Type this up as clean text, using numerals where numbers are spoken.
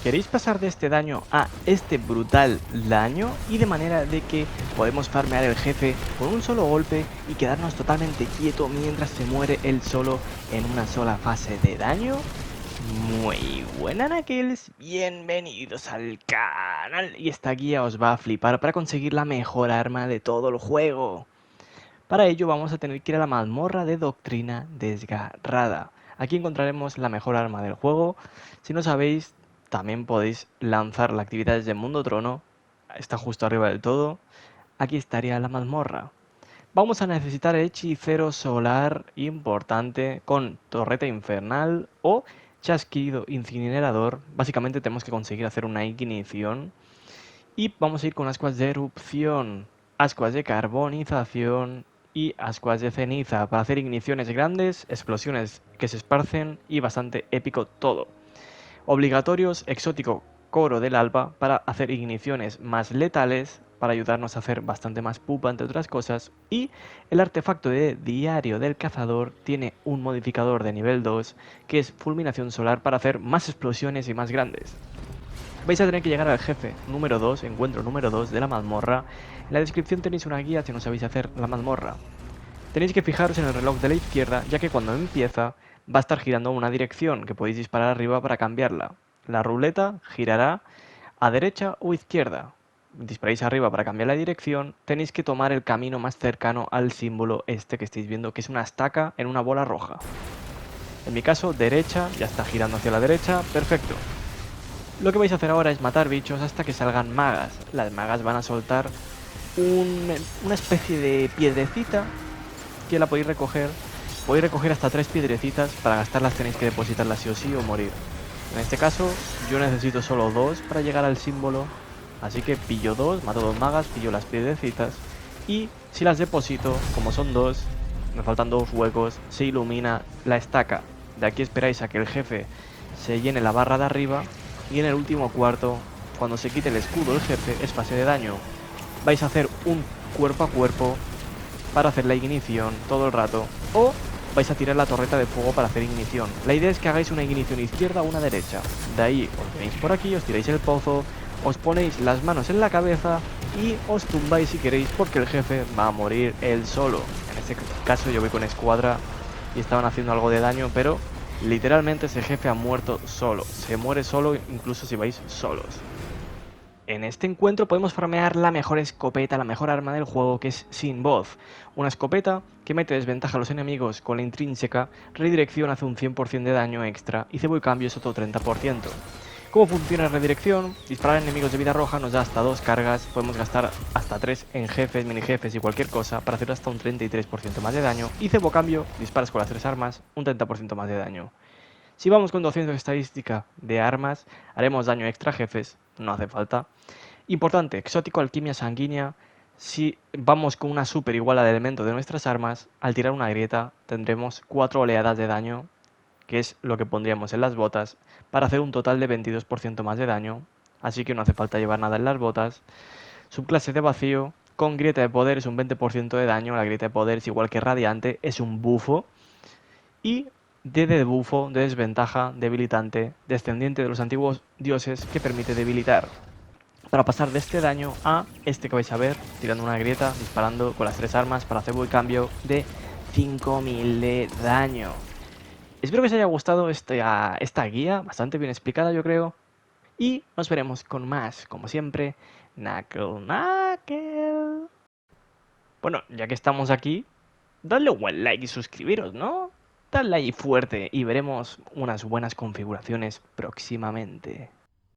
¿Queréis pasar de este daño a este brutal daño? Y de manera de que podemos farmear el jefe con un solo golpe y quedarnos totalmente quieto mientras se muere él solo en una sola fase de daño. Muy buena, Knuckles, bienvenidos al canal. Y esta guía os va a flipar para conseguir la mejor arma de todo el juego. Para ello vamos a tener que ir a la mazmorra de Doctrina Desgarrada. Aquí encontraremos la mejor arma del juego. Si no sabéis, también podéis lanzar la actividad desde Mundo Trono. Está justo arriba del todo. Aquí estaría la mazmorra. Vamos a necesitar hechicero solar importante con torreta infernal o chasquido incinerador. Básicamente tenemos que conseguir hacer una ignición. Y vamos a ir con ascuas de erupción, ascuas de carbonización y ascuas de ceniza para hacer igniciones grandes, explosiones que se esparcen y bastante épico todo. Obligatorios, exótico coro del alba para hacer igniciones más letales, para ayudarnos a hacer bastante más pupa entre otras cosas. Y el artefacto de diario del cazador tiene un modificador de nivel 2 que es fulminación solar para hacer más explosiones y más grandes. Vais a tener que llegar al jefe número 2, encuentro número 2 de la mazmorra. En la descripción tenéis una guía si no sabéis hacer la mazmorra. Tenéis que fijaros en el reloj de la izquierda, ya que cuando empieza va a estar girando una dirección que podéis disparar arriba para cambiarla. La ruleta girará a derecha o izquierda. Disparáis arriba para cambiar la dirección, tenéis que tomar el camino más cercano al símbolo este que estáis viendo, que es una estaca en una bola roja. En mi caso, derecha, ya está girando hacia la derecha, perfecto. Lo que vais a hacer ahora es matar bichos hasta que salgan magas. Las magas van a soltar una especie de piedrecita que la podéis recoger. Podéis recoger hasta 3 piedrecitas, para gastarlas tenéis que depositarlas sí o sí o morir. En este caso yo necesito solo 2 para llegar al símbolo, así que pillo 2, mato 2 magas, pillo las piedrecitas y si las deposito, como son 2, me faltan 2 huecos, se ilumina la estaca. De aquí esperáis a que el jefe se llene la barra de arriba y en el último cuarto, cuando se quite el escudo del jefe, es fase de daño. Vais a hacer un cuerpo a cuerpo para hacer la ignición todo el rato, o vais a tirar la torreta de fuego para hacer ignición. La idea es que hagáis una ignición izquierda o una derecha. De ahí os venéis por aquí, os tiráis el pozo, os ponéis las manos en la cabeza y os tumbáis si queréis, porque el jefe va a morir él solo. En este caso yo voy con escuadra y estaban haciendo algo de daño, pero literalmente ese jefe ha muerto solo. Se muere solo incluso si vais solos. En este encuentro podemos farmear la mejor escopeta, la mejor arma del juego, que es Sin Voz. Una escopeta que mete desventaja a los enemigos con la intrínseca, redirección hace un 100% de daño extra y cebo y cambio es otro 30%. ¿Cómo funciona la redirección? Disparar a enemigos de vida roja nos da hasta 2 cargas, podemos gastar hasta 3 en jefes, mini jefes y cualquier cosa para hacer hasta un 33% más de daño. Y cebo cambio, disparas con las 3 armas, un 30% más de daño. Si vamos con 200 estadística de armas, haremos daño extra a jefes, no hace falta. Importante, exótico, alquimia sanguínea. Si vamos con una super igual al elemento de nuestras armas, al tirar una grieta tendremos 4 oleadas de daño, que es lo que pondríamos en las botas, para hacer un total de 22% más de daño, así que no hace falta llevar nada en las botas. Subclase de vacío, con grieta de poder es un 20% de daño, la grieta de poder es igual que radiante, es un bufo. Y de debufo, de desventaja, debilitante, descendiente de los antiguos dioses que permite debilitar. Para pasar de este daño a este que vais a ver, tirando una grieta, disparando con las 3 armas para hacer un cambio de 5000 de daño. Espero que os haya gustado esta guía, bastante bien explicada yo creo. Y nos veremos con más, como siempre, Knuckle. Bueno, ya que estamos aquí, dadle un buen like y suscribiros, ¿no? Dadle ahí fuerte y veremos unas buenas configuraciones próximamente.